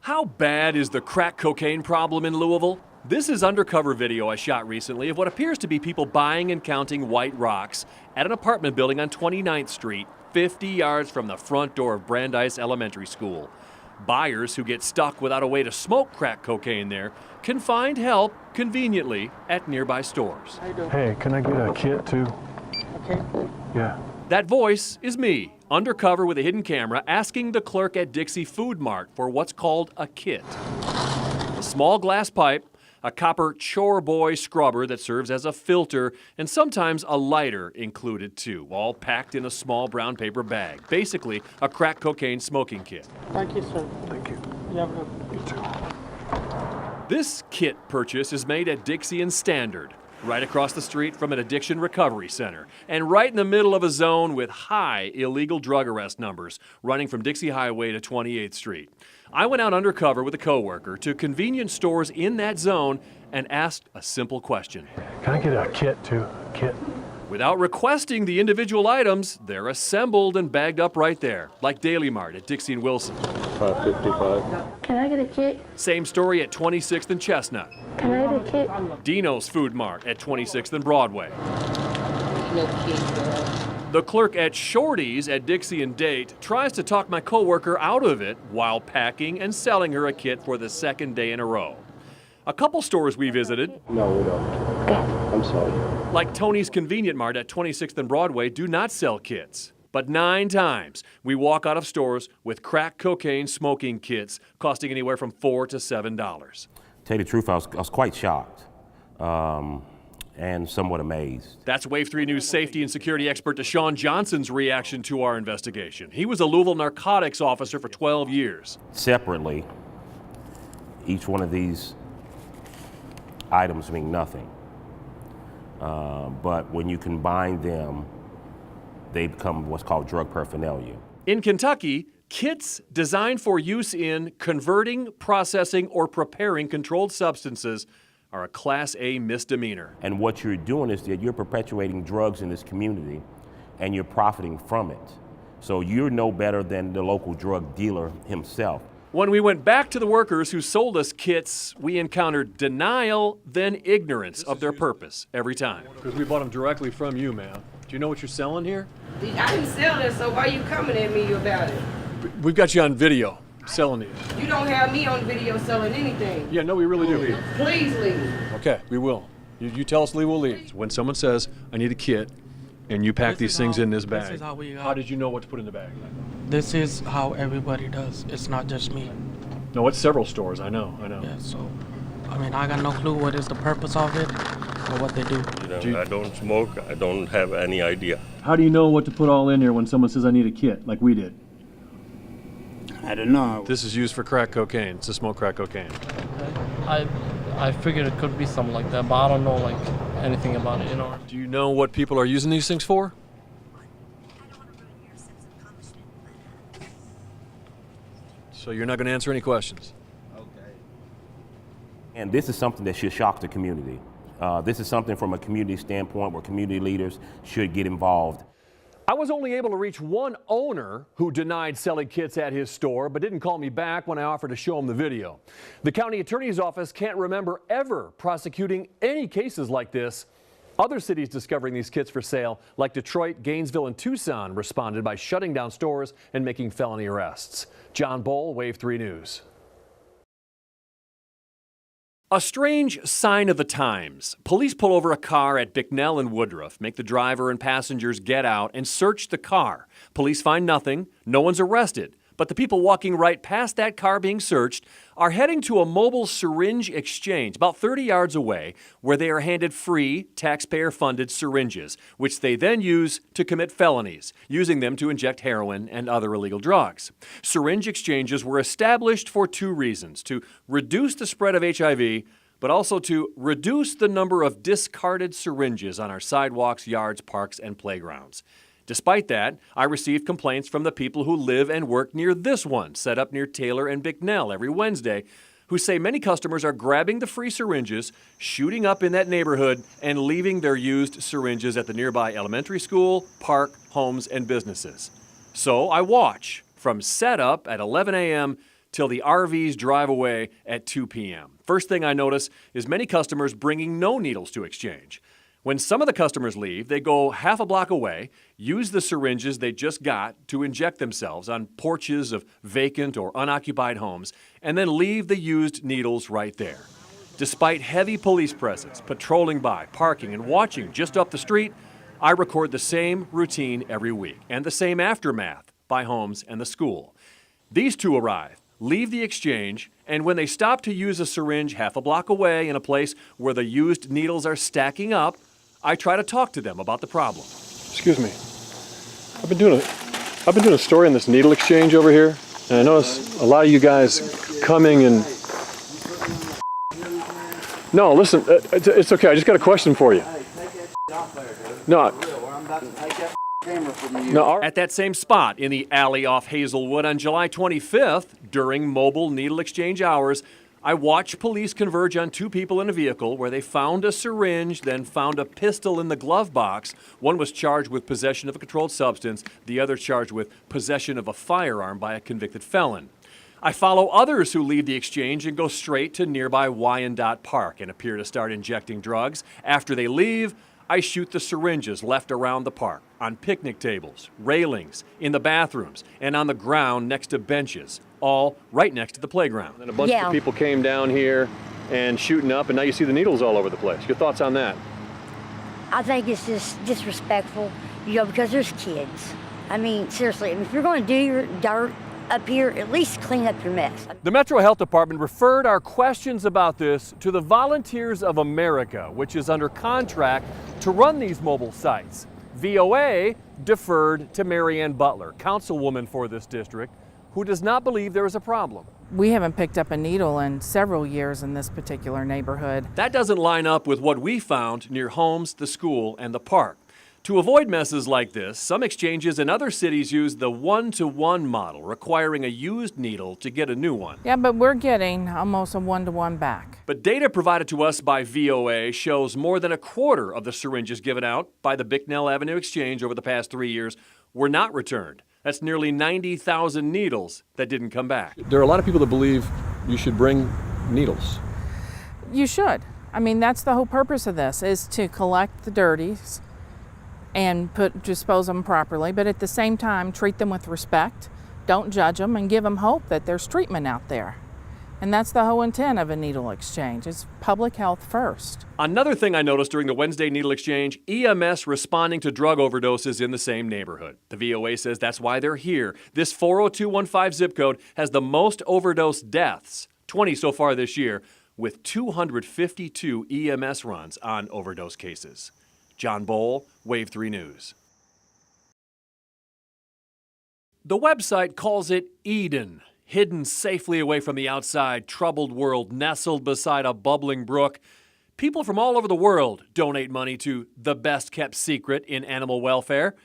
How bad is the crack cocaine problem in Louisville? This is undercover video I shot recently of what appears to be people buying and counting white rocks at an apartment building on 29th Street, 50 yards from the front door of Brandeis Elementary School. Buyers who get stuck without a way to smoke crack cocaine there can find help conveniently at nearby stores. Hey, can I get a kit too? Okay. Yeah. That voice is me, undercover with a hidden camera, asking the clerk at Dixie Food Mart for what's called a kit. A small glass pipe, a copper chore boy scrubber that serves as a filter, and sometimes a lighter included too, all packed in a small brown paper bag. Basically, a crack cocaine smoking kit. Thank you, sir. Thank you. You have a good You too. This kit purchase is made at Dixie and Standard, right across the street from an addiction recovery center, and right in the middle of a zone with high illegal drug arrest numbers running from Dixie Highway to 28th Street. I went out undercover with a coworker to convenience stores in that zone and asked a simple question. Can I get a kit too? A kit? Without requesting the individual items, they're assembled and bagged up right there, like Daily Mart at Dixie and Wilson. $5.55. Can I get a kit? Same story at 26th and Chestnut. Can I get a kit? Dino's Food Mart at 26th and Broadway. No kid, girl. The clerk at Shorty's at Dixie and Date tries to talk my coworker out of it while packing and selling her a kit for the second day in a row. A couple stores we visited, No, we don't. Okay. I'm sorry. like Tony's Convenient Mart at 26th and Broadway, do not sell kits. But 9 times we walk out of stores with crack cocaine smoking kits costing anywhere from $4 to $7. To tell you the truth, I was quite shocked and somewhat amazed. That's Wave 3 News safety and security expert Deshaun Johnson's reaction to our investigation. He was a Louisville narcotics officer for 12 years. Separately, each one of these items mean nothing. But when you combine them, they become what's called drug paraphernalia. In Kentucky, kits designed for use in converting, processing, or preparing controlled substances are a Class A misdemeanor. And what you're doing is that you're perpetuating drugs in this community and you're profiting from it. So you're no better than the local drug dealer himself. When we went back to the workers who sold us kits, we encountered denial, then ignorance of their purpose every time. Because we bought them directly from you, ma'am. Do you know what you're selling here? I didn't sell it, so why you coming at me about it? We've got you on video selling these. You don't have me on video selling anything. Yeah, no, we really do. Please leave. Okay, we will. You tell us leave, we'll leave. When someone says, I need a kit, and you pack these things in this bag, This is how we how did you know what to put in the bag? This is how everybody does. It's not just me. No, it's several stores, I know. Yeah, so I mean, I got no clue what is the purpose of it or what they do. I don't smoke. I don't have any idea. How do you know what to put all in here when someone says I need a kit, like we did? I don't know. This is used for crack cocaine. It's to smoke crack cocaine. I figured it could be something like that, but I don't know like anything about it, you know. Do you know what people are using these things for? So you're not going to answer any questions? And this is something that should shock the community. This is something from a community standpoint where community leaders should get involved. I was only able to reach one owner who denied selling kits at his store, but didn't call me back when I offered to show him the video. The county attorney's office can't remember ever prosecuting any cases like this. Other cities discovering these kits for sale, like Detroit, Gainesville, and Tucson, responded by shutting down stores and making felony arrests. John Bowl, Wave 3 News. A strange sign of the times. Police pull over a car at Bicknell and Woodruff, make the driver and passengers get out and search the car. Police find nothing, no one's arrested. But the people walking right past that car being searched are heading to a mobile syringe exchange about 30 yards away, where they are handed free, taxpayer-funded syringes, which they then use to commit felonies, using them to inject heroin and other illegal drugs. Syringe exchanges were established for 2 reasons: to reduce the spread of HIV, but also to reduce the number of discarded syringes on our sidewalks, yards, parks, and playgrounds. Despite that, I received complaints from the people who live and work near this one, set up near Taylor and Bicknell every Wednesday, who say many customers are grabbing the free syringes, shooting up in that neighborhood, and leaving their used syringes at the nearby elementary school, park, homes, and businesses. So I watch from setup at 11 a.m. till the RVs drive away at 2 p.m. First thing I notice is many customers bringing no needles to exchange. When some of the customers leave, they go half a block away, use the syringes they just got to inject themselves on porches of vacant or unoccupied homes, and then leave the used needles right there. Despite heavy police presence, patrolling by, parking, and watching just up the street, I record the same routine every week and the same aftermath by homes and the school. These two arrive, leave the exchange, and when they stop to use a syringe half a block away in a place where the used needles are stacking up, I try to talk to them about the problem. Excuse me. I've been doing a story on this needle exchange over here, and I notice a lot of you guys coming and. No, listen. It's okay. I just got a question for you. No. No. At that same spot in the alley off Hazelwood on July 25th, during mobile needle exchange hours, I watched police converge on two people in a vehicle where they found a syringe, then found a pistol in the glove box. One was charged with possession of a controlled substance, the other charged with possession of a firearm by a convicted felon. I follow others who leave the exchange and go straight to nearby Wyandotte Park and appear to start injecting drugs. After they leave, I shoot the syringes left around the park, on picnic tables, railings, in the bathrooms, and on the ground next to benches, all right next to the playground. And a bunch of people came down here and shooting up, and now you see the needles all over the place. Your thoughts on that? I think it's just disrespectful, because there's kids. I mean, seriously, if you're going to do your dirt up here, at least clean up your mess. The Metro Health Department referred our questions about this to the Volunteers of America, which is under contract to run these mobile sites. VOA deferred to Marianne Butler, councilwoman for this district, who does not believe there is a problem. We haven't picked up a needle in several years in this particular neighborhood. That doesn't line up with what we found near homes, the school, and the park. To avoid messes like this, some exchanges in other cities use the one-to-one model, requiring a used needle to get a new one. Yeah, but we're getting almost a one-to-one back. But data provided to us by VOA shows more than a quarter of the syringes given out by the Bicknell Avenue Exchange over the past 3 years were not returned. That's nearly 90,000 needles that didn't come back. There are a lot of people that believe you should bring needles. You should. I mean, that's the whole purpose of this, is to collect the dirties and dispose them properly, but at the same time, treat them with respect, don't judge them, and give them hope that there's treatment out there. And that's the whole intent of a needle exchange. It's public health first. Another thing I noticed during the Wednesday needle exchange, EMS responding to drug overdoses in the same neighborhood. The VOA says that's why they're here. This 40215 zip code has the most overdose deaths, 20 so far this year, with 252 EMS runs on overdose cases. John Bowl, Wave 3 News. The website calls it Eden, hidden safely away from the outside, troubled world nestled beside a bubbling brook. People from all over the world donate money to the best kept secret in animal welfare.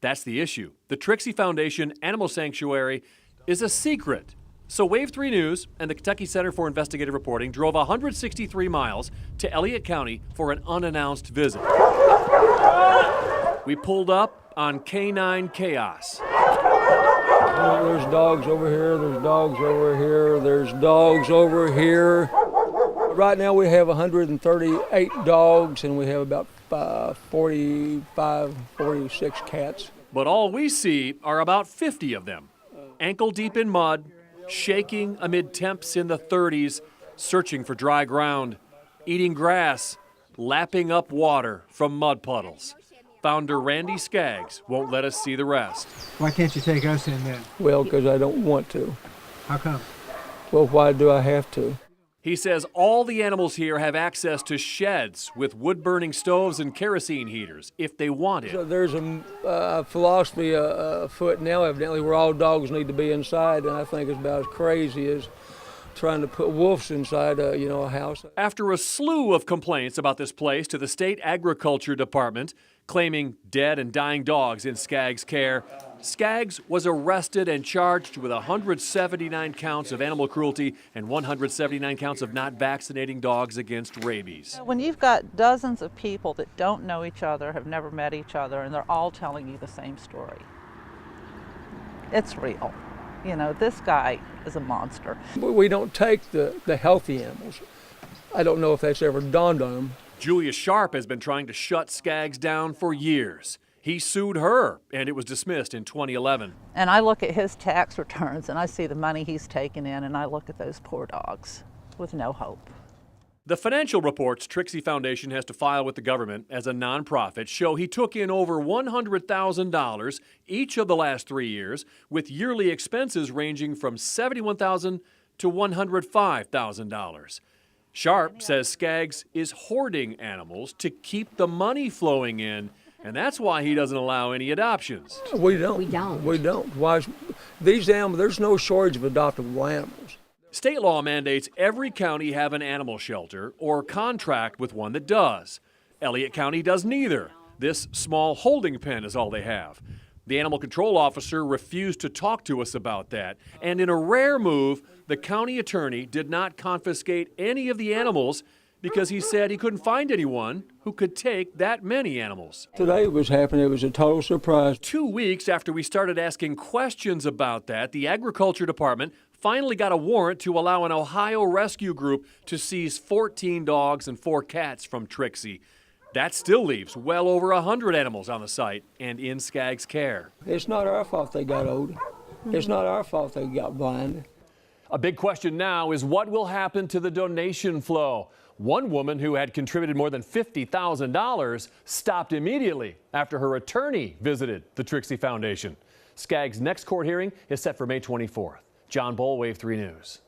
That's the issue. The Trixie Foundation Animal Sanctuary is a secret. So Wave 3 News and the Kentucky Center for Investigative Reporting drove 163 miles to Elliott County for an unannounced visit. We pulled up on Canine Chaos. There's dogs over here, there's dogs over here, there's dogs over here. Right now we have 138 dogs and we have about 45, 46 cats. But all we see are about 50 of them, ankle deep in mud, shaking amid temps in the 30s, searching for dry ground, eating grass, lapping up water from mud puddles. Founder Randy Skaggs won't let us see the rest. Why can't you take us in then? Well, because I don't want to. How come? Well, why do I have to? He says all the animals here have access to sheds with wood-burning stoves and kerosene heaters if they want it. So there's a philosophy afoot now, evidently, where all dogs need to be inside, and I think it's about as crazy as trying to put wolves inside a house. After a slew of complaints about this place to the State Agriculture Department, claiming dead and dying dogs in Skaggs' care, Skaggs was arrested and charged with 179 counts of animal cruelty and 179 counts of not vaccinating dogs against rabies. When you've got dozens of people that don't know each other, have never met each other, and they're all telling you the same story, it's real. You know, this guy is a monster. We don't take the healthy animals. I don't know if that's ever dawned on them. Julia Sharp has been trying to shut Skaggs down for years. He sued her, and it was dismissed in 2011. And I look at his tax returns and I see the money he's taken in, and I look at those poor dogs with no hope. The financial reports Trixie Foundation has to file with the government as a nonprofit show he took in over $100,000 each of the last 3 years, with yearly expenses ranging from $71,000 to $105,000. Sharp says Skaggs is hoarding animals to keep the money flowing in, and that's why he doesn't allow any adoptions. We don't. Why? These animals, there's no shortage of adoptable animals. State law mandates every county have an animal shelter or contract with one that does. Elliott County does neither. This small holding pen is all they have. The animal control officer refused to talk to us about that. And in a rare move, the county attorney did not confiscate any of the animals because he said he couldn't find anyone who could take that many animals. Today was happening. It was a total surprise. 2 weeks after we started asking questions about that, the Agriculture Department finally got a warrant to allow an Ohio rescue group to seize 14 dogs and 4 cats from Trixie. That still leaves well over 100 animals on the site and in Skaggs' care. It's not our fault they got old. It's not our fault they got blind. A big question now is what will happen to the donation flow? One woman who had contributed more than $50,000 stopped immediately after her attorney visited the Trixie Foundation. Skaggs' next court hearing is set for May 24th. John Bull, Wave 3 News.